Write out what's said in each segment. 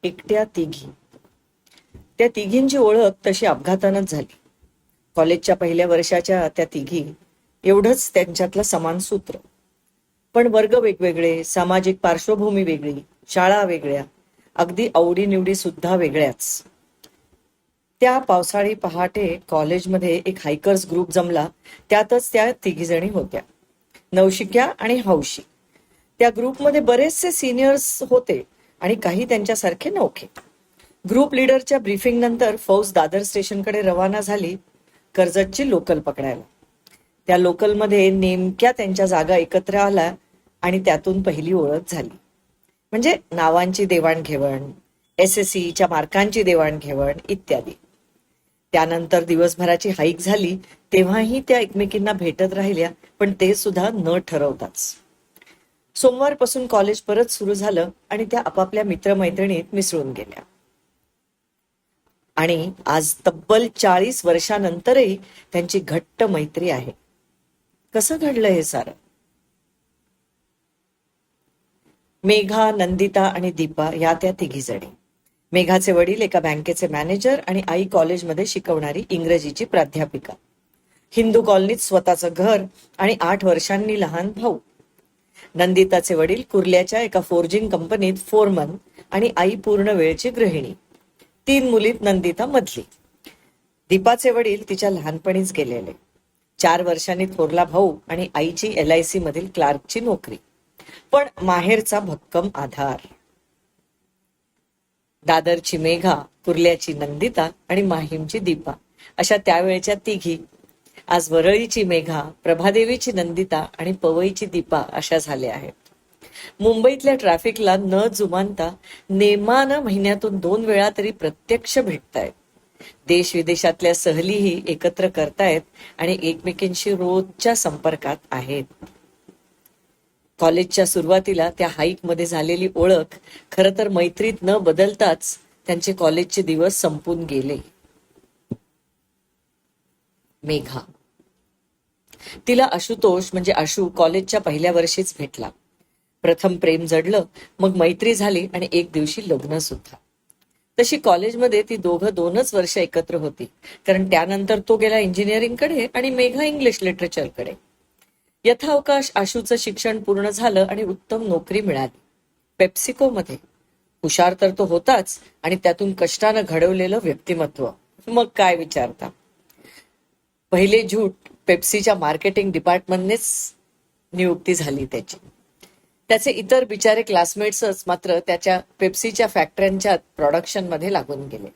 एकट्या तिघी. त्या तिघींची ओळख तशी अपघातानच झाली. कॉलेजच्या पहिल्या वर्षाच्या त्या तिघी, एवढंच त्यांच्यातलं समान सूत्र. पण वर्ग वेगवेगळे, सामाजिक पार्श्वभूमी वेगळी, शाळा वेगळ्या, अगदी आवडीनिवडी सुद्धा वेगळ्याच. त्या पावसाळी पहाटे कॉलेजमध्ये एक हायकर्स ग्रुप जमला. त्यातच त्या तिघीजणी होत्या, नवशिक्या आणि हौशी. त्या ग्रुपमध्ये बरेचसे सिनियर्स होते आणि काही त्यांच्यासारखे नौखे. ग्रुप लीडरच्या ब्रीफिंग नंतर फौज दादर स्टेशनकडे रवाना झाली कर्जतची लोकल पकडायला. त्या लोकलमध्ये नेमक्या त्यांच्या जागा एकत्र आल्या आणि त्यातून पहिली ओळख झाली. म्हणजे नावांची देवाणघेवाण, SSCच्या मार्कांची देवाणघेवाण इत्यादी. त्यानंतर दिवसभराची हाईक झाली तेव्हाही त्या एकमेकींना भेटत राहिल्या, पण ते सुद्धा न ठरवताच. सोमवारपासून कॉलेज परत सुरू झालं आणि त्या आपापल्या मित्रमैत्रिणीत मिसळून गेल्या. आणि आज तब्बल 40 वर्षानंतरही त्यांची घट्ट मैत्री आहे. कसं घडलं हे सारं? मेघा, नंदिता आणि दीपा या त्या तिघी जणी. मेघाचे वडील एका बँकेचे मॅनेजर आणि आई कॉलेजमध्ये शिकवणारी इंग्रजीची प्राध्यापिका. हिंदू कॉलनीत स्वतःचं घर आणि 8 वर्षांनी लहान भाऊ. नंदिताचे वडील कुर्ल्याच्या एका फोर्जिंग कंपनीत फोरमन आणि आई पूर्ण वेळची गृहिणी. 3 मुलीत नंदिता मधली. दीपाचे वडील तिच्या लहानपणीच गेलेले. 4 वर्षांनी थोरला भाऊ आणि आईची LIC मधील क्लार्कची नोकरी, पण माहेरचा भक्कम आधार. दादरची मेघा, कुर्ल्याची नंदिता आणि माहीमची दीपा अशा त्यावेळच्या तिघी आज वरळीची मेघा, प्रभादेवीची नंदिता आणि पवईची दीपा अशा झाल्या आहेत. मुंबईतल्या ट्रॅफिकला न जुमानता नेमानं महिन्यातून 2 वेळा तरी प्रत्यक्ष भेटतायत. देश विदेशातल्या सहलीही एकत्र करतायत आणि एकमेकींशी रोजच्या संपर्कात आहेत. कॉलेजच्या सुरुवातीला त्या हाईक मध्ये झालेली ओळख खरं तर मैत्रीत न बदलताच त्यांचे कॉलेजचे दिवस संपून गेले. मेघा, तिला आशुतोष म्हणजे आशू कॉलेजच्या पहिल्या वर्षीच भेटला. प्रथम प्रेम जडलं, मग मैत्री झाली आणि एक दिवशी लग्न सुद्धा. तशी कॉलेजमध्ये ती दोघं 2च वर्ष एकत्र होती, कारण त्यानंतर तो गेला इंजिनिअरिंगकडे आणि मेघा इंग्लिश लिटरेचरकडे. यथावकाश आशूचं शिक्षण पूर्ण झालं आणि उत्तम नोकरी मिळाली, पेप्सिको मध्ये. हुशार तर तो होताच आणि त्यातून कष्टानं घडवलेलं व्यक्तिमत्व, मग काय विचारता. पहिले झूट पेप्सीच्या मार्केटिंग डिपार्टमेंटनेच नियुक्ती झाली त्याची. त्याचे इतर बिचारे क्लासमेट्सच मात्र त्याच्या पेप्सीच्या फॅक्टऱ्यांच्या प्रोडक्शन मध्ये लागून गेले.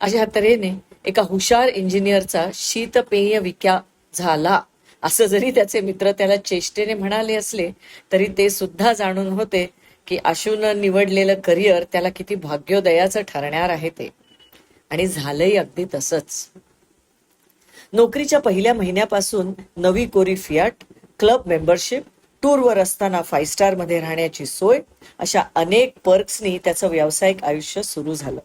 अशा तऱ्हेने एका हुशार इंजिनियरचा शीतपेय विक्या झाला असं जरी त्याचे मित्र त्याला चेष्टेने म्हणाले असले, तरी ते सुद्धा जाणून होते की आशूनं निवडलेलं करिअर त्याला किती भाग्योदयाचं ठरणार आहे ते. आणि झालंही अगदी तसंच. नोकरीच्या पहिल्या महिन्यापासून नवी कोरी फियाट, क्लब मेंबरशिप, टूरवर असताना 5 स्टार मध्ये राहण्याची सोय अशा अनेक पर्क्सनी त्याचं व्यावसायिक आयुष्य सुरू झालं.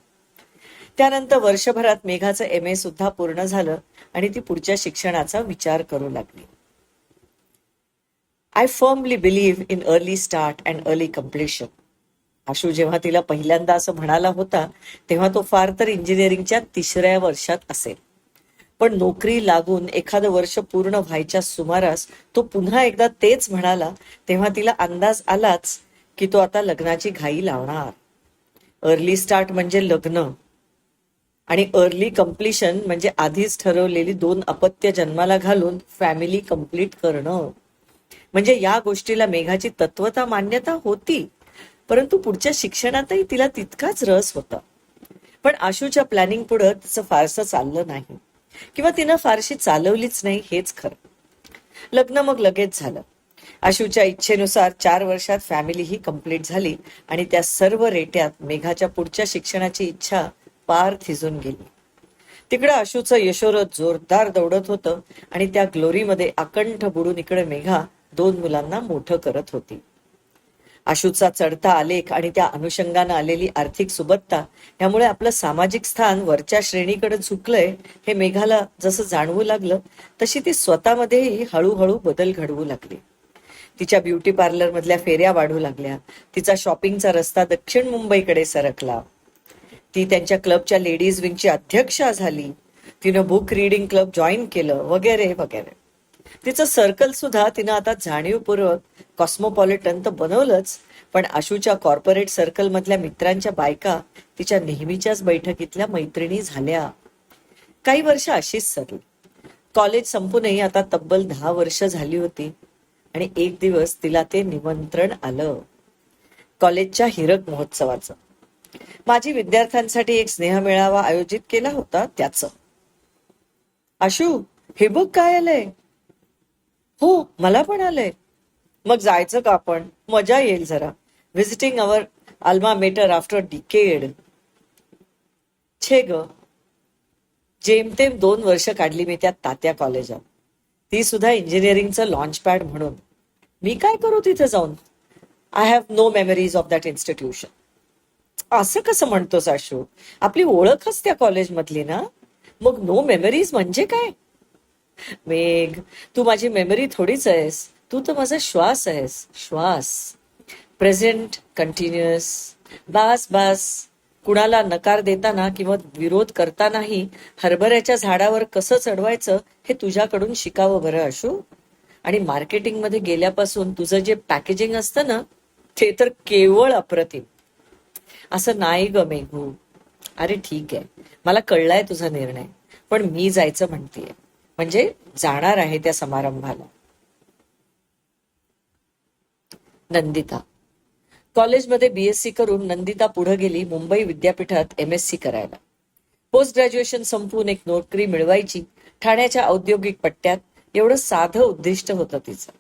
त्यानंतर वर्षभरात मेघाचं MA सुद्धा पूर्ण झालं आणि ती पुढच्या शिक्षणाचा विचार करू लागली. I firmly believe in early start and early completion. Ashu जेव्हा तिला पहिल्यांदा असं म्हणाला होता तेव्हा तो फार तर इंजिनिअरिंगच्या 3ऱ्या वर्षात असेल. पण नोकरी लागून एखादं वर्ष पूर्ण व्हायच्या सुमारास तो पुन्हा एकदा तेच म्हणाला तेव्हा तिला अंदाज आलाच की तो आता लग्नाची घाई लावणार. अर्ली स्टार्ट म्हणजे लग्न आणि अर्ली कम्प्लिशन म्हणजे आधीच ठरवलेली 2 अपत्य जन्माला घालून फॅमिली कंप्लीट करणं. म्हणजे या गोष्टीला मेघाची तत्वता मान्यता होती, परंतु पुढच्या शिक्षणातही तिला तितकाच रस होता. पण आशूच्या प्लॅनिंग पुढे तिचं फारसं चाललं नाही, किंवा तिनं फारशी चालवलीच नाही हेच खरं. लग्न मग लगेच झालं. आशूच्या इच्छेनुसार 4 वर्षात फॅमिली ही कंप्लीट झाली आणि त्या सर्व रेट्यात मेघाच्या पुढच्या शिक्षणाची इच्छा पार थिजून गेली. तिकडं आशूचं यशोरथ जोरदार दौडत होतं आणि त्या ग्लोरीमध्ये आकंठ बुडून इकडे मेघा 2 मुलांना मोठं करत होती. आशूचा चढता आलेख आणि त्या अनुषंगानं आलेली आर्थिक सुबत्ता यामुळे आपलं सामाजिक स्थान वरच्या श्रेणीकडे झुकलंय हे मेघाला जसं जाणवू लागलं, तशी ती स्वतःमध्येही हळूहळू बदल घडवू लागली. तिच्या ब्युटी पार्लर मधल्या फेऱ्या वाढू लागल्या. तिचा शॉपिंगचा रस्ता दक्षिण मुंबईकडे सरकला. ती त्यांच्या क्लबच्या लेडीज विंगची अध्यक्षा झाली. तिनं बुक रीडिंग क्लब जॉईन केलं वगैरे वगैरे. तिचं सर्कल सुद्धा तिनं आता जाणीवपूर्वक कॉस्मोपॉलिटन तर बनवलंच, पण आशूच्या कॉर्पोरेट सर्कल मधल्या मित्रांच्या बायका तिच्या नेहमीच्याच बैठकीतल्या मैत्रिणी झाल्या. काही वर्ष अशीच सरली. कॉलेज संपूनही आता तब्बल 10 वर्ष झाली होती आणि एक दिवस तिला ते निमंत्रण आलं, कॉलेजच्या हिरक महोत्सवाचं. माझी विद्यार्थ्यांसाठी एक स्नेहमेळावा आयोजित केला होता त्याचं. आशू, हे बघ काय आलंय. हो, मला पण आलंय. मग जायचं का आपण? मजा येईल जरा. Visiting our alma mater after decade. छे ग, जेमतेम 2 वर्ष काढली मी त्या तात्या कॉलेजात, ती सुद्धा इंजिनिअरिंगचं लॉन्च पॅड म्हणून. मी काय करू तिथे जाऊन? I have no memories of that institution. असं कसं म्हणतोस आशू? आपली ओळखच त्या कॉलेजमधली ना, मग नो मेमरीज म्हणजे काय? मेघ, तू माझी मेमरी थोडीच आहेस, तू तर माझा श्वास आहेस. श्वास, प्रेझेंट, कंटिन्युअस. बास बास. कुणाला नकार देताना किंवा विरोध करतानाही हरभऱ्याच्या झाडावर कसं चढवायचं हे तुझ्याकडून शिकावं बरं आशू. आणि मार्केटिंग मध्ये गेल्यापासून तुझं जे पॅकेजिंग असतं ना, ते तर केवळ अप्रतिम. असं नाही ग मेघू. अरे ठीक आहे, मला कळलाय तुझा निर्णय, पण मी जायचं म्हणतेय, म्हणजे जाणार आहे त्या समारंभाला. नंदिता. कॉलेजमध्ये बीएससी करून नंदिता पुढे गेली मुंबई विद्यापीठात एमएससी करायला. पोस्ट ग्रॅज्युएशन संपवून एक नोकरी मिळवायची ठाण्याच्या औद्योगिक पट्ट्यात, एवढं साधं उद्दिष्ट होतं तिचं.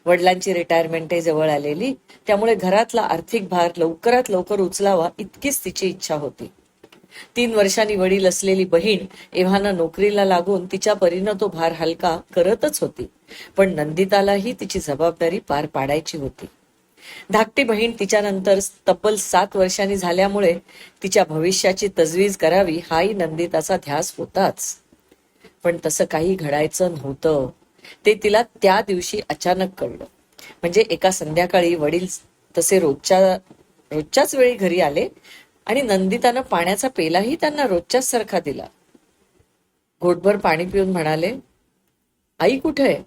वडिलांची रिटायरमेंटही जवळ आलेली, त्यामुळे घरातला आर्थिक भार लवकरात लवकर उचलावा इतकीच तिची इच्छा होती. 3 वर्षांनी वडील असलेली बहीण एव्हाना नोकरीला लागून तिच्या परीनं तो भार हलका करतच होती, पण नंदितालाही तिची जबाबदारी पार पाडायची होती. धाकटी बहीण तिच्यानंतर तब्बल 7 वर्षांनी झाल्यामुळे तिच्या भविष्याची तजवीज करावी हाही नंदिताचा ध्यास होताच. पण तसं काही घडायचं नव्हतं, ते तिला त्या दिवशी अचानक कळलं. म्हणजे एका संध्याकाळी वडील तसे रोजच्याच वेळी घरी आले आणि नंदितानं पाण्याचा पेलाही त्यांना रोजच्याच सारखा दिला. घोटभर पाणी पिऊन म्हणाले, आई कुठे आहे?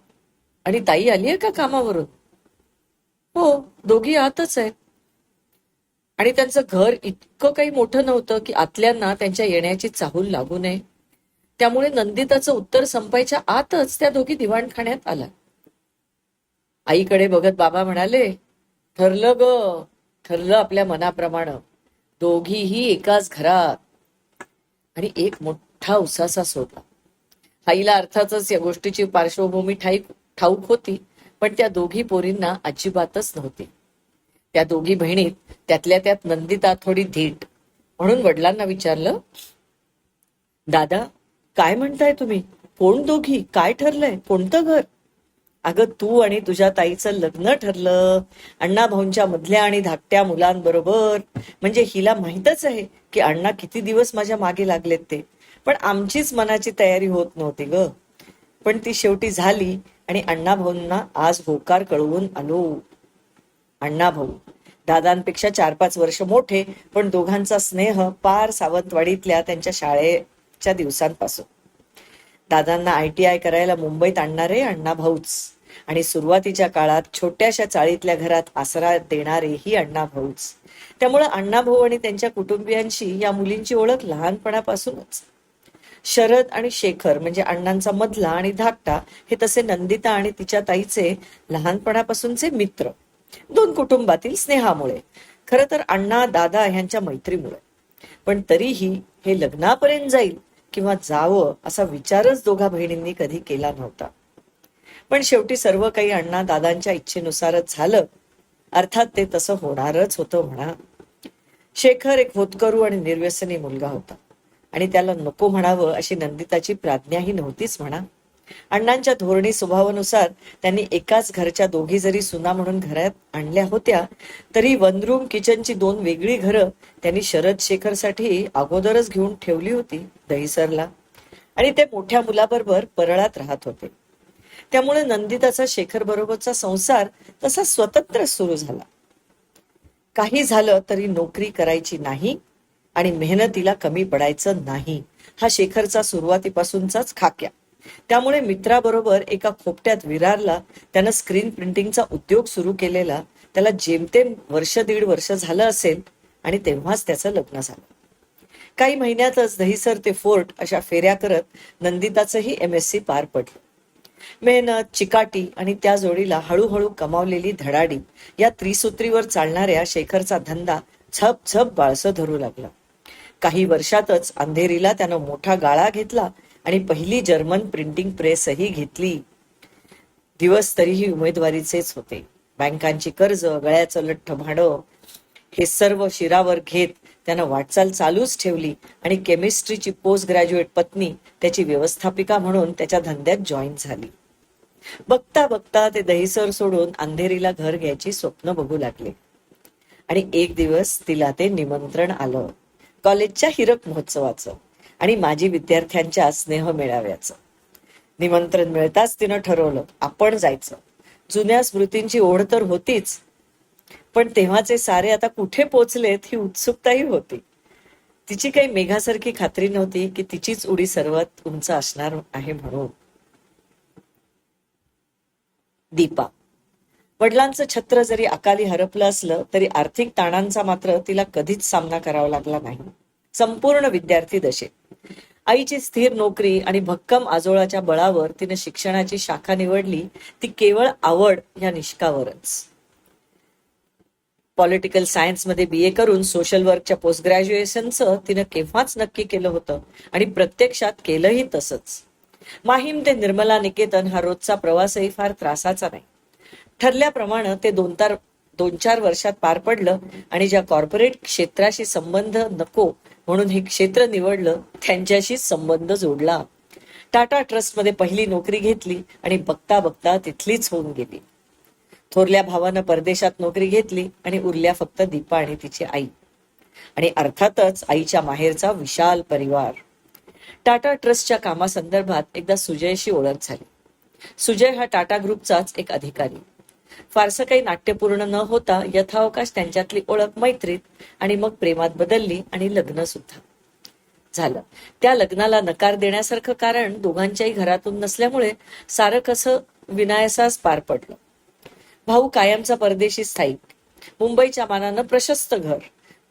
आणि ताई आली आहे का कामावरून? हो, दोघी आतच आहेत. आणि त्यांचं घर इतकं काही मोठं नव्हतं की आतल्यांना त्यांच्या येण्याची चाहूल लागू नये. त्यामुळे नंदिताचं उत्तर संपायच्या आतच त्या दोघी दिवाणखान्यात आला. आईकडे बघत बाबा म्हणाले, ठरलं ग, ठरलं आपल्या मनाप्रमाणे. दोघीही एकाच घरात. आणि एक मोठा उसासा सोडला. आईला अर्थातच या गोष्टीची पार्श्वभूमी ठाऊक होती, पण त्या दोघी पोरींना अजिबातच नव्हती. त्या दोघी बहिणीत त्यातल्या त्यात नंदिता थोडी धीट, म्हणून वडिलांना विचारलं, दादा काय म्हणताय तुम्ही? कोण दोघी? काय ठरलंय? कोणतं घर? अगं तू आणि तुझ्या ताईचं लग्न ठरलं अण्णा भाऊंच्या मधल्या आणि धाकट्या मुलांबरोबर. म्हणजे हिला माहीतच आहे की अण्णा किती दिवस माझ्या मागे लागलेत ते, पण आमचीच मनाची तयारी होत नव्हती ग. पण ती शेवटी झाली आणि अण्णा भाऊंना आज होकार कळवून आलो. अण्णा भाऊ दादांपेक्षा 4-5 वर्ष मोठे, पण दोघांचा स्नेह पार सावंतवाडीतल्या त्यांच्या शाळेच्या दिवसांपासून. दादांना ITI करायला मुंबईत आणणारे अण्णा भाऊच, आणि सुरुवातीच्या काळात छोट्याशा चाळीतल्या घरात आसरा देणारेही अण्णा भाऊच. त्यामुळे अण्णा भाऊ आणि त्यांच्या कुटुंबियांशी या मुलींची ओळख लहानपणापासूनच. शरद आणि शेखर म्हणजे अण्णांचा मधला आणि धाकटा हे तसे नंदिता आणि तिच्या ताईचे लहानपणापासूनचे मित्र. 2 कुटुंबातील स्नेहामुळे, खरं तर अण्णा दादा ह्यांच्या मैत्रीमुळे. पण तरीही हे लग्नापर्यंत जाईल किंवा जावं असा विचारच दोघा बहिणींनी कधी केला नव्हता. पण शेवटी सर्व काही अण्णा दादांच्या इच्छेनुसारच झालं. अर्थात ते तसं होणारच होतं म्हणा. शेखर एक होतकरू आणि निर्व्यसनी मुलगा होता, आणि त्याला नको म्हणावं अशी नंदिताची प्राज्ञाही नव्हतीच म्हणा. अण्णांच्या धोरणी स्वभावानुसार त्यांनी एकाच घरच्या दोघी जरी सुना म्हणून घरात आणल्या होत्या, तरी 1 रूम किचनची 2 वेगळी घरं त्यांनी शरद शेखरसाठी अगोदरच घेऊन ठेवली होती दहिसरला. आणि ते मोठ्या मुलाबरोबर परळात राहत होते. त्यामुळे नंदिताचा शेखर बरोबरचा संसार तसा स्वतंत्र सुरू झाला. काही झालं तरी नोकरी करायची नाही आणि मेहनतीला कमी पडायचं नाही, हा शेखरचा सुरुवातीपासूनचाच खाक्या. त्यामुळे मित्राबरोबर एका खोपट्यात विरारला त्यानं स्क्रीन प्रिंटिंगचा उद्योग सुरू केलेला. त्याला जेमतेम दीड वर्ष झालं असेल आणि तेव्हाच त्याचं लग्न झालं. काही महिन्यातच दहिसर ते फोर्ट अशा फेऱ्या करत नंदिताचंही MSc पार पडलं. मेहनत, चिकाटी आणि त्या जोडीला हळूहळू कमावलेली धडाडी या त्रिसूत्रीवर चालणाऱ्या शेखरचा धंदा झप झप बाळसं धरू लागला. काही वर्षातच अंधेरीला त्यानं मोठा गाळा घेतला आणि पहिली जर्मन प्रिंटिंग प्रेसही घेतली. दिवस तरीही उमेदवारीचेच होते. बँकांची कर्ज, गळ्याचं लठ्ठ भाडं, हे सर्व शिरावर घेत त्यानं वाटचाल चालूच ठेवली आणि केमिस्ट्रीची पोस्ट ग्रॅज्युएट पत्नी त्याची व्यवस्थापिका म्हणून त्याच्या धंद्यात जॉईन झाली. बघता बघता ते दहिसर सोडून अंधेरीला घर घ्यायची स्वप्न बघू लागले. आणि एक दिवस तिला ते निमंत्रण आलं, कॉलेजच्या हिरक महोत्सवाचं आणि माजी विद्यार्थ्यांच्या स्नेह मेळाव्याचं. निमंत्रण मिळताच तिनं ठरवलं आपण जायचं. जुन्या स्मृतींची ओढ तर होतीच, पण तेव्हाचे सारे आता कुठे पोचलेत ही उत्सुकताही होती. तिची काही मेघासारखी खात्री नव्हती की तिचीच उडी सर्वात उंच असणार आहे म्हणून. दीपा. वडिलांचं छत्र जरी अकाली हरपलं असलं तरी आर्थिक ताणांचा मात्र तिला कधीच सामना करावा लागला नाही. संपूर्ण विद्यार्थी दशेत आईची स्थिर नोकरी आणि भक्कम आजोळाच्या बळावर तिने शिक्षणाची शाखा निवडली, ती केवळ आवड या निष्कावरच. पॉलिटिकल सायन्स मध्ये BA करून सोशल वर्कच्या पोस्ट ग्रॅज्युएशनचं तिनं केव्हाच नक्की केलं होतं आणि प्रत्यक्षात केलंही तसंच. माहीम ते निर्मला निकेतन हा रोजचा प्रवासही फार त्रासाचा नाही. ठरल्याप्रमाणे ते 2-4 वर्षात पार पडलं आणि ज्या कॉर्पोरेट क्षेत्राशी संबंध नको म्हणून हे क्षेत्र निवडलं त्यांच्याशी संबंध जोडला. टाटा ट्रस्ट मध्ये पहिली नोकरी घेतली आणि बघता बघता तिथलीच होऊन गेली. थोरल्या भावानं परदेशात नोकरी घेतली आणि उरल्या फक्त दीपा आणि तिची आई आणि अर्थातच आईच्या माहेरचा विशाल परिवार. टाटा ट्रस्टच्या कामासंदर्भात एकदा सुजयशी ओळख झाली. सुजय हा टाटा ग्रुपचाच एक अधिकारी. फारसं काही नाट्यपूर्ण न होता यथावकाश त्यांच्यातली ओळख मैत्रीत आणि मग प्रेमात बदलली आणि लग्न सुद्धा झालं. त्या लग्नाला नकार देण्यासारखं कारण दोघांच्याही घरातून नसल्यामुळे सारं कसं विनायसास पार पडलं. भाऊ कायमचा परदेशी स्थायिक, मुंबईच्या मानानं प्रशस्त घर,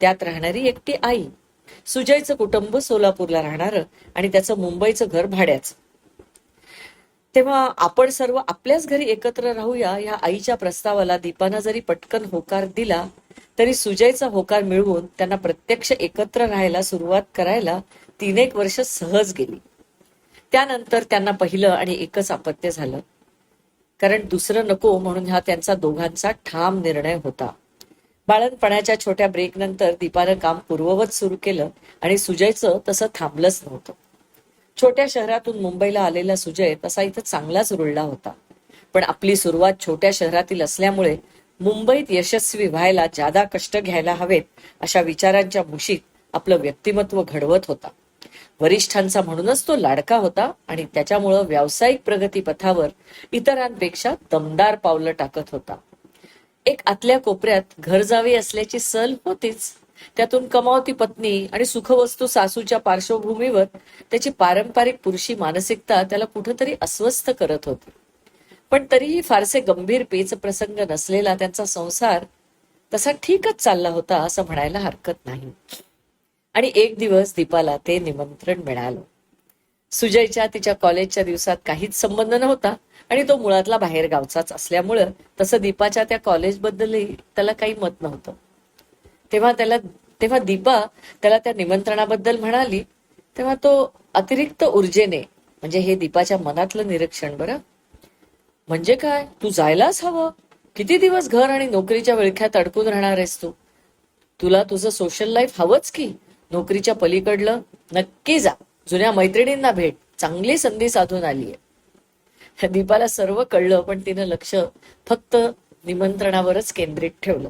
त्यात राहणारी एकटी आई. सुजयचं कुटुंब सोलापूरला राहणारं आणि त्याचं मुंबईचं घर भाड्याचं. तेव्हा आपण सर्व आपल्याच घरी एकत्र राहूया या आईच्या प्रस्तावाला दीपानं जरी पटकन होकार दिला तरी सुजयचा होकार मिळवून त्यांना प्रत्यक्ष एकत्र राहायला सुरुवात करायला 3-1 वर्ष सहज गेली. त्यानंतर त्यांना पहिलं आणि एकच अपत्य झालं, कारण दुसरं नको म्हणून हा त्यांचा दोघांचा ठाम निर्णय होता. बाळणपणाच्या छोट्या ब्रेक नंतर दीपानं काम पूर्ववत सुरू केलं आणि सुजयचं तसं थांबलंच नव्हतं. छोट्या शहरातून मुंबईला आलेला सुजय तसा इथं चांगलाच रुळला होता, पण आपली सुरुवात छोट्या शहरातील असल्यामुळे मुंबईत यशस्वी व्हायला जादा कष्ट घ्यायला हवेत अशा विचारांच्या मुशीत आपलं व्यक्तिमत्व घडवत होता. वरिष्ठांचा म्हणूनच तो लाडका होता आणि त्याच्यामुळं व्यावसायिक प्रगतीपथावर इतरांपेक्षा दमदार पावलं टाकत होता. एक आतल्या कोपऱ्यात घर जावे असल्याची सल होतीच. त्यातून कमावती पत्नी आणि सुखवस्तू सासूच्या पार्श्वभूमीवर त्याची पारंपरिक पुरुषी मानसिकता त्याला कुठंतरी अस्वस्थ करत होती. पण तरीही फारसे गंभीर पेच प्रसंग नसलेला त्यांचा संसार तसा ठीकच चालला होता असं म्हणायला हरकत नाही. आणि एक दिवस दीपाला ते निमंत्रण मिळालं. सुजयच्या तिच्या कॉलेजच्या दिवसात काहीच संबंध नव्हता आणि तो मुळातला बाहेर गावचाच असल्यामुळं तसं दीपाच्या त्या कॉलेजबद्दलही त्याला काही मत नव्हतं. तेव्हा दीपा त्याला त्या निमंत्रणाबद्दल म्हणाली तेव्हा तो अतिरिक्त ऊर्जेने, म्हणजे हे दीपाच्या मनातलं निरीक्षण बरं, म्हणजे काय, तू जायलाच हवं, किती दिवस घर आणि नोकरीच्या विळख्यात अडकून राहणार आहेस तू, तुला तुझं सोशल लाईफ हवंच की, नोकरीच्या पलीकडलं नक्की जा, जुन्या मैत्रिणींना भेट, चांगली संधी साधून आलीये. दीपाला सर्व कळलं पण तिनं लक्ष फक्त निमंत्रणावरच केंद्रित ठेवलं.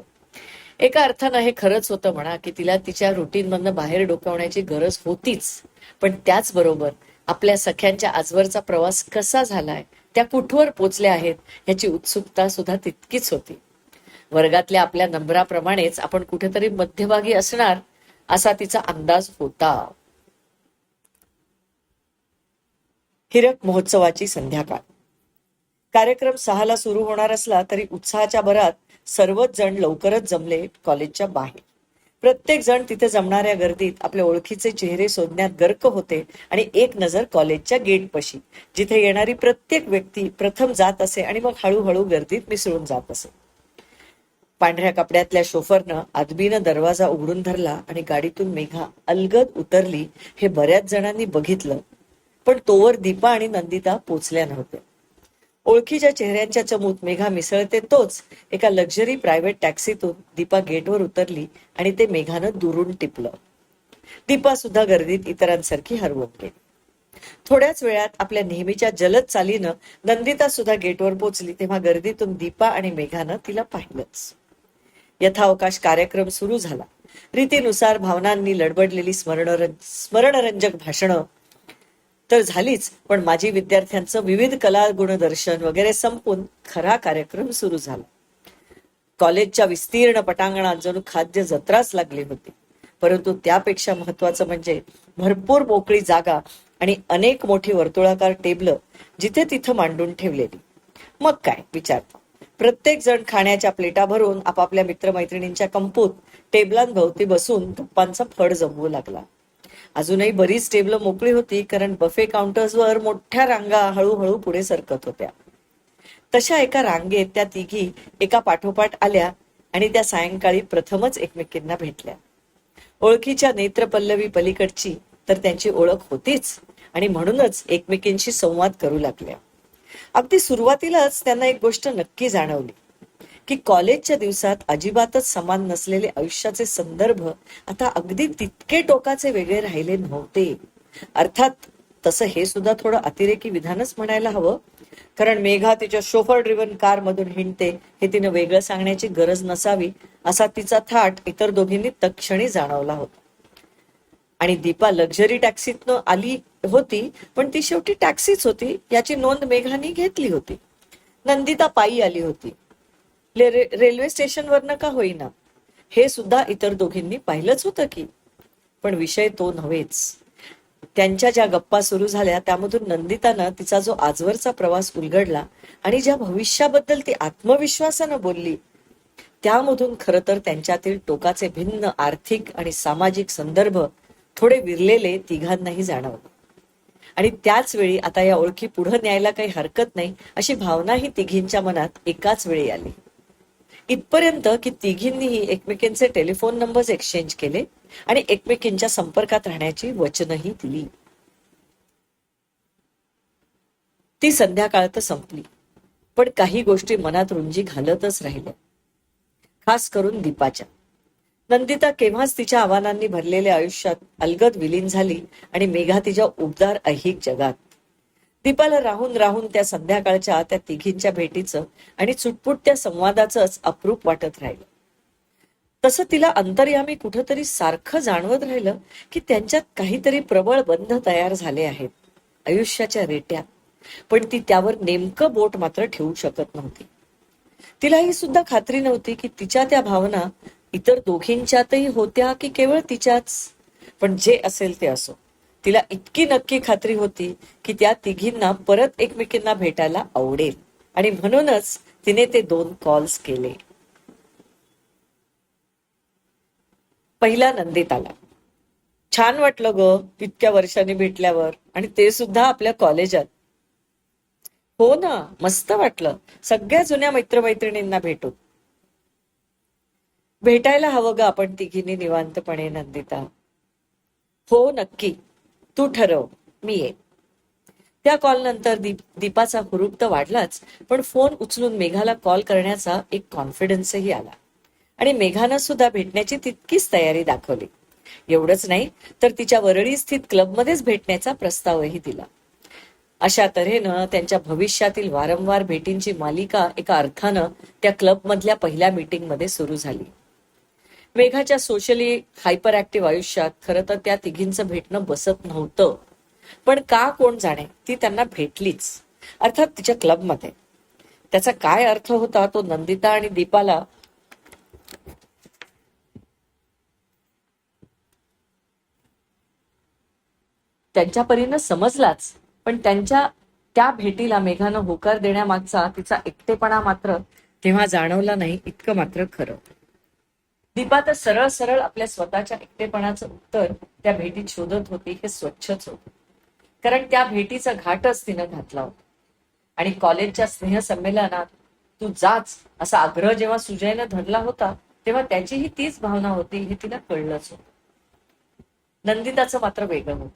एका अर्थानं हे खरंच होतं म्हणा की तिला तिच्या रुटीन मधनं बाहेर डोकावण्याची गरज होतीच, पण त्याचबरोबर आपल्या सख्यांच्या आजवरचा प्रवास कसा झालाय त्या कुठवर पोचल्या आहेत याची उत्सुकता सुद्धा तितकीच होती. वर्गातल्या आपल्या नंबराप्रमाणेच आपण कुठेतरी मध्यभागी असणार असा तिचा अंदाज होता. हिरक महोत्सवाची संध्याकाळ. कार्यक्रम 6ला सुरू होणार असला तरी उत्साहाच्या भरात सर्वच जण लवकरच जमले कॉलेजच्या बाहेर. प्रत्येक जण तिथे जमणाऱ्या गर्दीत आपल्या ओळखीचे चेहरे शोधण्यात गर्क होते आणि एक नजर कॉलेजच्या गेटपाशी, जिथे येणारी प्रत्येक व्यक्ती प्रथम जात असे आणि मग हळूहळू गर्दीत मिसळून जात असे. पांढऱ्या कपड्यातल्या शोफरनं आदबीनं दरवाजा उघडून धरला आणि गाडीतून मेघा अलगद उतरली हे बऱ्याच जणांनी बघितलं, पण तोवर दीपा आणि नंदिता पोचल्या नव्हत्या. ओळखीच्या चेहऱ्यांच्या चमूत मेघा मिसळते तोच एका लक्झरी प्रायव्हेट टॅक्सीतून दीपा गेटवर उतरली आणि ते मेघानं दुरून टिपलं. दीपा सुद्धा गर्दीत इतरांसारखी हरवून गेली. थोड्याच वेळात आपल्या नेहमीच्या जलद चालीनं नंदिता सुद्धा गेटवर पोचली तेव्हा गर्दीतून दीपा आणि मेघानं तिला पाहिलंच. यथावकाश कार्यक्रम सुरू झाला. रीतीनुसार भावनांनी लडबडलेली स्मरणरंजक भाषणं तर झालीच, पण माजी विद्यार्थ्यांचं विविध कला गुणदर्शन वगैरे संपून खरा कार्यक्रम सुरू झाला. कॉलेजच्या विस्तीर्ण पटांगणात जणू खाद्य जत्राच लागली होती. परंतु त्यापेक्षा महत्वाचं म्हणजे भरपूर मोकळी जागा आणि अनेक मोठी वर्तुळाकार टेबल जिथे तिथं मांडून ठेवलेली. मग काय विचारता, प्रत्येक जण खाण्याच्या प्लेटा भरून आपापल्या मित्रमैत्रिणींच्या कंपूत टेबलांभोवती बसून गप्पांचा फड जमवू लागला. अजूनही बरीच टेबल मोकळी होती, कारण बफे काउंटर्सवर मोठ्या रांगा हळूहळू पुढे सरकत होत्या. तशा एका रांगेत त्या तिघी एका पाठोपाठ आल्या आणि त्या सायंकाळी प्रथमच एकमेकींना भेटल्या. ओळखीच्या नेत्रपल्लवी पलीकडची तर त्यांची ओळख होतीच आणि म्हणूनच एकमेकींशी संवाद करू लागल्या. अगदी सुरुवातीलाच त्यांना एक गोष्ट नक्की जाणवली की कॉलेजच्या दिवसात अजिबातच समान नसलेले आयुष्याचे संदर्भ आता अगदी तितके टोकाचे वेगळे राहिले नव्हते. अर्थात तसं हे सुद्धा थोडं अतिरेकी विधानच म्हणायला हवं, कारण मेघा तिच्या शोफर ड्रिव्हन कार मधून हिंडते हे तिनं वेगळं सांगण्याची गरज नसावी असा तिचा थाट इतर दोघींनी तत्क्षणी जाणवला होता. आणि दीपा लक्झरी टॅक्सीतनं आली होती, पण ती शेवटी टॅक्सीच होती याची नोंद मेघानी घेतली होती. नंदिता पायी आली होती, रेल्वे स्टेशनवरनं का होईना, हे सुद्धा इतर दोघींनी पाहिलंच होतं की. पण विषय तो नव्हेच. त्यांच्या ज्या गप्पा सुरू झाल्या त्यामधून नंदितानं तिचा जो आजवरचा प्रवास उलगडला आणि ज्या भविष्याबद्दल ती आत्मविश्वासानं बोलली, त्यामधून खरं तर त्यांच्यातील टोकाचे भिन्न आर्थिक आणि सामाजिक संदर्भ थोडे विरलेले तिघांनाही जाणवले. आणि त्याच वेळी आता या ओळखी पुढे न्यायला काही हरकत नाही अशी भावना ही तिघींच्या मनात एकाच वेळी आली. इथपर्यंत की तिघींनीही एकमेकींचे टेलिफोन नंबर्स एक्सचेंज केले आणि एकमेकींच्या संपर्कात राहण्याची वचनही दिली. ती संध्याकाळ तर संपली, पण काही गोष्टी मनात रुंजी घालतच राहिल्या, खास करून दीपाच्या. नंदिता केव्हाच तिच्या आव्हानांनी भरलेल्या आयुष्यात अलगद विलीन झाली आणि मेघा तिच्या उबदार ऐहिक जगात. दीपाला राहून राहून त्या संध्याकाळच्या त्या तिघींच्या भेटीचं आणि चुटपुट त्या संवादाचंच अप्रूप वाटत राहिलं. तसं तिला अंतर्यामी कुठंतरी सारखं जाणवत राहिलं की त्यांच्यात काहीतरी प्रबळ बंध तयार झाले आहेत आयुष्याच्या रेट्यात, पण ती त्यावर नेमकं बोट मात्र ठेवू शकत नव्हती. तिला ही सुद्धा खात्री नव्हती की तिच्या त्या भावना इतर दोघींच्यातही होत्या की केवळ तिच्याच. पण जे असेल ते असो, तिला इतकी नक्की खात्री होती की त्या तिघींना परत एकमेकींना भेटायला आवडेल आणि म्हणूनच तिने ते 2 कॉल्स केले. पहिला नंदिताला. छान वाटलं ग इतक्या वर्षांनी भेटल्यावर, आणि ते सुद्धा आपल्या कॉलेजात. हो ना, मस्त वाटलं सगळ्या जुन्या मित्रमैत्रिणींना भेटून. भेटायला हवं ग आपण तिघींनी निवांतपणे नंदिता. हो नक्की, तू ठरव, मी ये. त्या कॉल नंतर दीपाचा हुरूप तर वाढलाच, पण फोन उचलून मेघाला कॉल करण्याचा एक कॉन्फिडन्सही आला आणि मेघानं सुद्धा भेटण्याची तितकीच तयारी दाखवली. एवढंच नाही तर तिच्या वरळी स्थित क्लबमध्येच भेटण्याचा प्रस्तावही दिला. अशा तऱ्हेनं त्यांच्या भविष्यातील वारंवार भेटींची मालिका एका अर्थानं त्या क्लबमधल्या पहिल्या मीटिंगमध्ये सुरू झाली. मेघाच्या सोशली हायपर ऍक्टिव्ह आयुष्यात खरं तर त्या तिघींचं भेटणं बसत नव्हतं, पण का कोण जाणे ती त्यांना भेटलीच. अर्थात तिच्या क्लबमध्ये. त्याचा काय अर्थ होता तो नंदिता आणि दीपाला त्यांच्या परीनं समजलाच, पण त्या भेटीला मेघानं होकार देण्यामागचा तिचा एकटेपणा मात्र तेव्हा जाणवला नाही, इतकं मात्र खरं. दीपा तर सरळ सरळ आपल्या स्वतःच्या एकटेपणाचं उत्तर त्या भेटीत शोधत होती हे स्वच्छच होत. कारण त्या भेटीचा घाटच तिनं घातला होता. आणि कॉलेजच्या स्नेहसंमेलनात तू जाच असा आग्रह जेव्हा सुजयनं धरला होता तेव्हा त्याचीही तीच भावना होती हे तिला कळलंच होतं. नंदिताचं मात्र वेगळं होतं.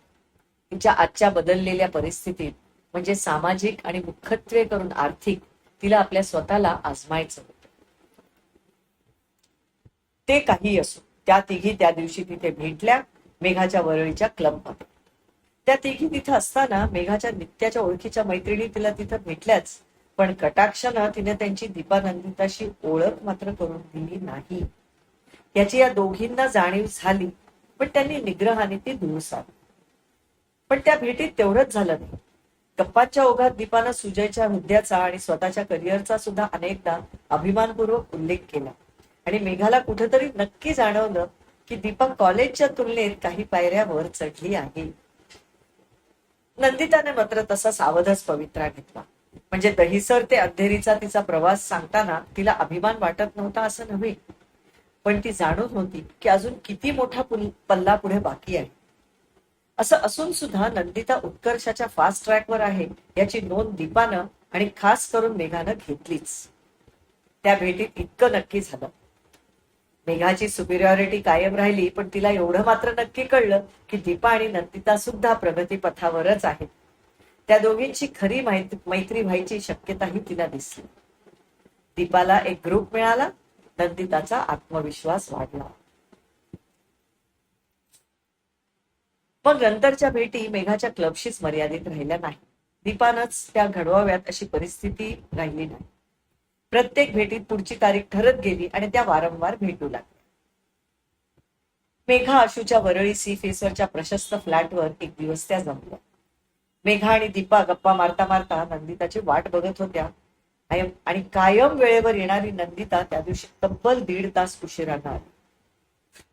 तिच्या आजच्या बदललेल्या परिस्थितीत म्हणजे सामाजिक आणि मुख्यत्वे करून आर्थिक तिला आपल्या स्वतःला आजमायचं होतं. ते काही असो, त्या तिघी त्या दिवशी तिथे भेटल्या मेघाच्या वरळीच्या क्लबमध्ये. त्या तिघी तिथं असताना मेघाच्या नित्याच्या ओळखीच्या मैत्रिणी तिला तिथं भेटल्याच, पण कटाक्षानं तिने त्यांची दीपा नंदिताशी ओळख मात्र करून दिली नाही. याची या दोघींना जाणीव झाली, पण त्यांनी निग्रहाने ती दूर सारली. पण त्या भेटीत तेवढंच झालं नाही. गप्पांच्या ओघात दीपानं सुजयच्या हुद्द्याचा आणि स्वतःच्या करिअरचा सुद्धा अनेकदा अभिमानपूर्वक उल्लेख केला आणि मेघाला कुठेतरी नक्की जाणवलं की दीपा कॉलेजच्या तुलनेत काही पायऱ्या वर चढली आहे. नंदिताने मात्र तसा सावधच पवित्रा घेतला. म्हणजे दहिसर ते अंधेरीचा तिचा प्रवास सांगताना तिला अभिमान वाटत नव्हता असं नव्हे, पण ती जाणून होती की अजून किती मोठा पल्ला पुढे बाकी आहे. असं असून सुद्धा नंदिता उत्कर्षाच्या फास्ट ट्रॅकवर आहे याची नोंद दीपानं आणि खास करून मेघानं घेतलीच. त्या भेटीत इतकं नक्की झालं, मेघाची सुपिरियॉरिटी कायम राहिली, पण तिला एवढं मात्र नक्की कळलं की दीपा आणि नंदिता सुद्धा प्रगती पथावरच आहेत. त्या दोघींची खरी मैत्री व्हायची शक्यताही तिला दिसली. दीपाला एक ग्रुप मिळाला, नंदिताचा आत्मविश्वास वाढला. मग नंतरच्या भेटी मेघाच्या क्लबशीच मर्यादित राहिल्या नाही. दीपानच त्या घडवाव्यात अशी परिस्थिती राहिली नाही. प्रत्येक भेटीत पुढची तारीख ठरत गेली आणि त्या वारंवार भेटू लागल्या. मेघा आशूच्या वरळी सी फेसवरच्या प्रशस्त फ्लॅटवर एक दिवस त्या जमल्या. मेघा आणि दीपा गप्पा मारता मारता नंदिताची वाट बघत होत्या आणि कायम वेळेवर येणारी नंदिता त्या दिवशी तब्बल 1.5 तास उशिरानं आली.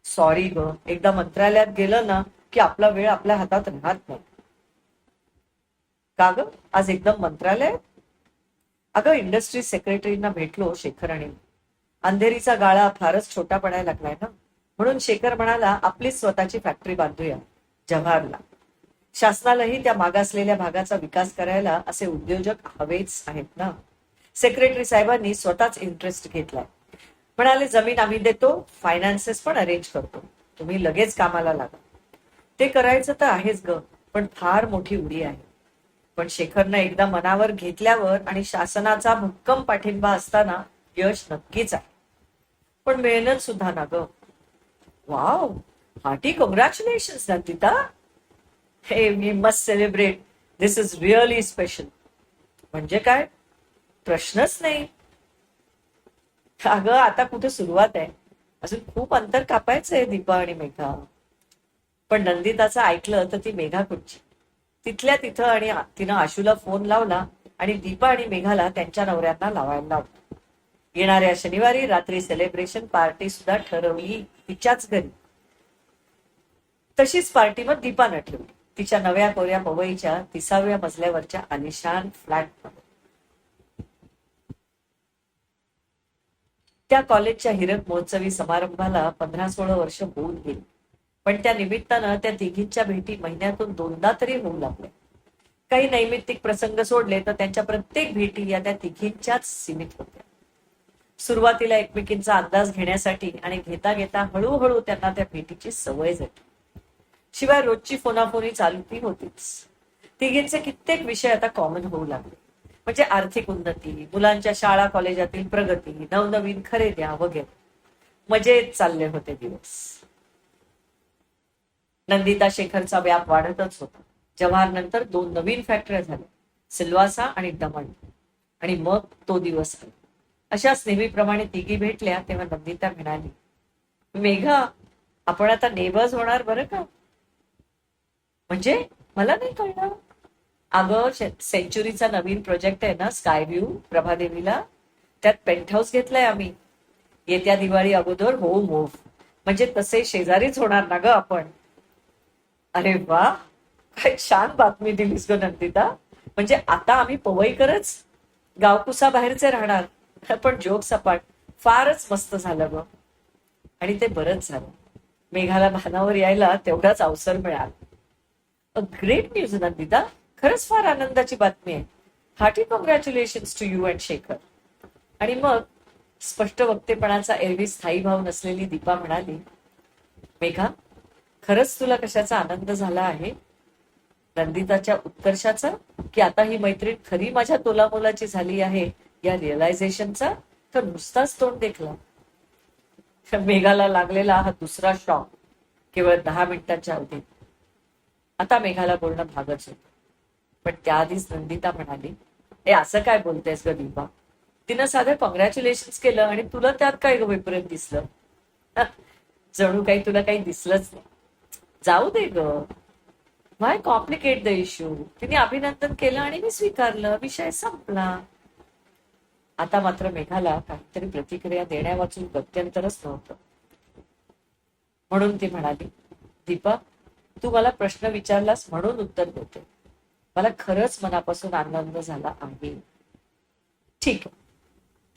सॉरी ग, एकदा मंत्रालयात गेलं ना की आपला वेळ आपल्या हातात राहत नाही. का ग, आज एकदम मंत्रालयात? अगं, इंडस्ट्री सेक्रेटरींना भेटलो शेखर आणि अंधेरीचा गाळा फारच छोटा पडायला लागलाय ना, म्हणून शेखर म्हणाला आपलीच स्वतःची फॅक्टरी बांधूया जव्हारला. शासनालाही त्या मागासलेल्या भागाचा विकास करायला असे उद्योजक हवेच आहेत ना. सेक्रेटरी साहेबांनी स्वतःच इंटरेस्ट घेतलाय. म्हणाले जमीन आम्ही देतो, फायनान्सेस पण अरेंज करतो, तुम्ही लगेच कामाला लागा. ते करायचं तर आहेच ग, पण फार मोठी उडी आहे. पण शेखरनं एकदा मनावर घेतल्यावर आणि शासनाचा भक्कम पाठिंबा असताना यश नक्कीच आहे. पण मेहनत सुद्धा ना ग. Wow, hearty congratulations Nandita. Hey we must celebrate, this is really special. म्हणजे काय, प्रश्नच नाही. अगं, आता कुठे सुरुवात आहे, अजून खूप अंतर कापायचंय दीपा आणि मेघा. पण नंदिताचं ऐकलं तर ती मेघा कुठची. तिथल्या तिथं आणि तिनं आशूला फोन लावला आणि दीपा आणि मेघाला त्यांच्या नवऱ्यांना लावायला लावलं. येणाऱ्या शनिवारी रात्री सेलिब्रेशन पार्टी सुद्धा ठरवली तिच्याच घरी. तशीच पार्टी मग दीपानं ठेवली तिच्या नव्या कोऱ्या पवईच्या 30व्या मजल्यावरच्या आलिशान फ्लॅटमध्ये. त्या कॉलेजच्या हिरक महोत्सवी समारंभाला 15-16 वर्ष होऊन गेली, पण त्या निमित्तानं त्या तिघींच्या भेटी महिन्यातून 2दा तरी होऊ लागल्या. काही नैमित्तिक प्रसंग सोडले तर त्यांच्या प्रत्येक भेटी या त्या तिघींच्याच सीमित होत्या. सुरुवातीला एकमेकींचा अंदाज घेण्यासाठी आणि घेता घेता हळूहळू त्यांना त्या भेटीची सवय झाली. शिवाय रोजची फोनाफोनी चालती होतीच. तिघींचे कित्येक विषय आता कॉमन होऊ लागले. म्हणजे आर्थिक उन्नती, मुलांच्या शाळा कॉलेजातील प्रगती, नवनवीन खरेद्या वगैरे. मजेत चालले होते दिवस. नंदिता शेखरचा व्याप वाढतच होता. जवाहर नंतर 2 नवीन फॅक्टऱ्या झाल्या, सिल्वासा आणि दमण. आणि मग तो दिवस आला. अशाच नेहमीप्रमाणे तिघी भेटल्या तेव्हा नंदिता म्हणाली, मेघा, आपण आता नेबर्स होणार बरं का. म्हणजे मला नाही कळलं. अगं सेंचुरीचा नवीन प्रोजेक्ट आहे ना, स्काय व्ह्यू, प्रभादेवीला. त्यात पेंट हाऊस घेतलाय आम्ही. येत्या दिवाळी अगोदर हो मूव्ह. म्हणजे तसे शेजारीच होणार ना ग आपण. अरे वा, काय छान बातमी दिलीस ग नंदिता. म्हणजे आता आम्ही पवईकरच गावकुसा बाहेरचे राहणार. पण जोक सपाट. फारच मस्त झालं ग. आणि ते बरंच झालं. मेघाला भानावर यायला तेवढाच अवसर मिळाला. Great news Nandita. खरंच फार आनंदाची बातमी आहे. Hearty congratulations to you and Shekhar. आणि मग स्पष्ट वक्तेपणाचा एरवी स्थायी भाव नसलेली दीपा म्हणाली, मेघा, खरंच तुला कशाचा आनंद झाला आहे? नंदिताच्या उत्कर्षाचा, की आता ही मैत्रीण खरी माझ्या तोलामोलाची झाली आहे या रिअलायझेशनचा? तर नुसताच तोंड देखला. मेघाला लागलेला हा दुसरा शॉक केवळ 10 मिनिटांच्या अवधीत. आता मेघाला बोलणं भागच होतं. पण त्याआधीच नंदिता म्हणाली, ए असं काय बोलतेस ग दीपा? तिनं साधं कॉंग्रॅच्युलेशन केलं आणि तुला त्यात काय ग विपरीत दिसलं? जणू काही तुला काही दिसलंच नाही. जाऊ दे ग. व्हाय कॉम्प्लिकेट द इश्यू. तिने अभिनंदन केलं आणि मी स्वीकारलं. विषय संपला. आता मात्र मेघाला काहीतरी प्रतिक्रिया देण्या वाचून गत्यंतरच नव्हतं. म्हणून ती म्हणाली, दीपा, तू मला प्रश्न विचारलास म्हणून उत्तर देते. मला खरंच मनापासून आनंद झाला आहे. ठीक आहे.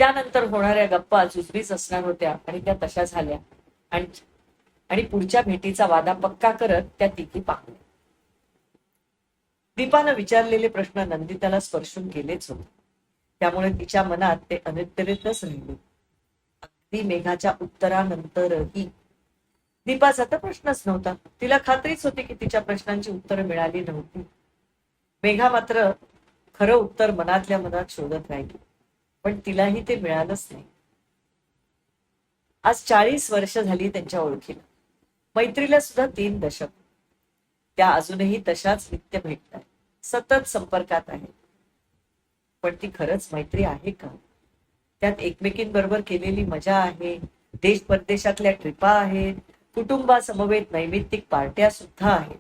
त्यानंतर होणाऱ्या गप्पा जुजबीच असणार होत्या आणि त्या तशा झाल्या. आणि आणि पुढच्या भेटीचा वादा पक्का करत त्या तिघी पाहल्या. दीपानं विचारलेले प्रश्न नंदिताला स्पर्शून गेलेच होते. त्यामुळे तिच्या मनात ते अनुत्तरितच राहिले. अगदी मेघाच्या उत्तरानंतरही. दीपाचा तर प्रश्नच नव्हता. तिला खात्रीच होती की तिच्या प्रश्नांची उत्तरं मिळाली नव्हती. मेघा मात्र खरं उत्तर मनातल्या मनात शोधत राहिली. पण तिलाही ते मिळालंच नाही. आज 40 वर्ष झाली त्यांच्या ओळखीला. मैत्रीला सुद्धा 3 दशक. त्या अजूनही तशाच नित्य भेटतात, सतत संपर्कात आहेत. पण ती खरंच मैत्री आहे का? त्यात एकमेकींबरोबर केलेली मजा आहे, देश परदेशातल्या ट्रिपा आहेत, कुटुंबासमवेत नैमित्तिक पार्ट्या सुद्धा आहेत.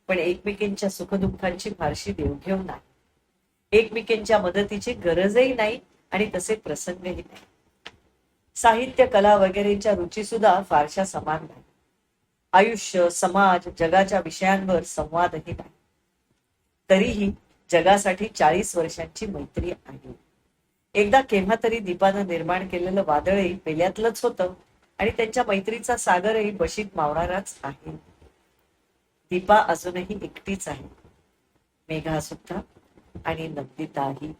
पण एकमेकींच्या सुखदुःखांची फारशी देवघेव नाही. एकमेकींच्या मदतीची गरजही नाही आणि तसे प्रसंगही नाही. साहित्य, कला वगैरेच्या रुची सुद्धा फारशा समान नाही. आयुष्य, समाज, जगाच्या विषयांवर संवादही नाही. तरीही जगासाठी 40 वर्षांची मैत्री आहे. एकदा केव्हा तरी दीपानं निर्माण केलेलं वादळही पेल्यातलंच होतं आणि त्यांच्या मैत्रीचा सागरही बशीत मावणाराच आहे. दीपा अजूनही एकटीच आहे. मेघा सुद्धा आणि नंदिताही.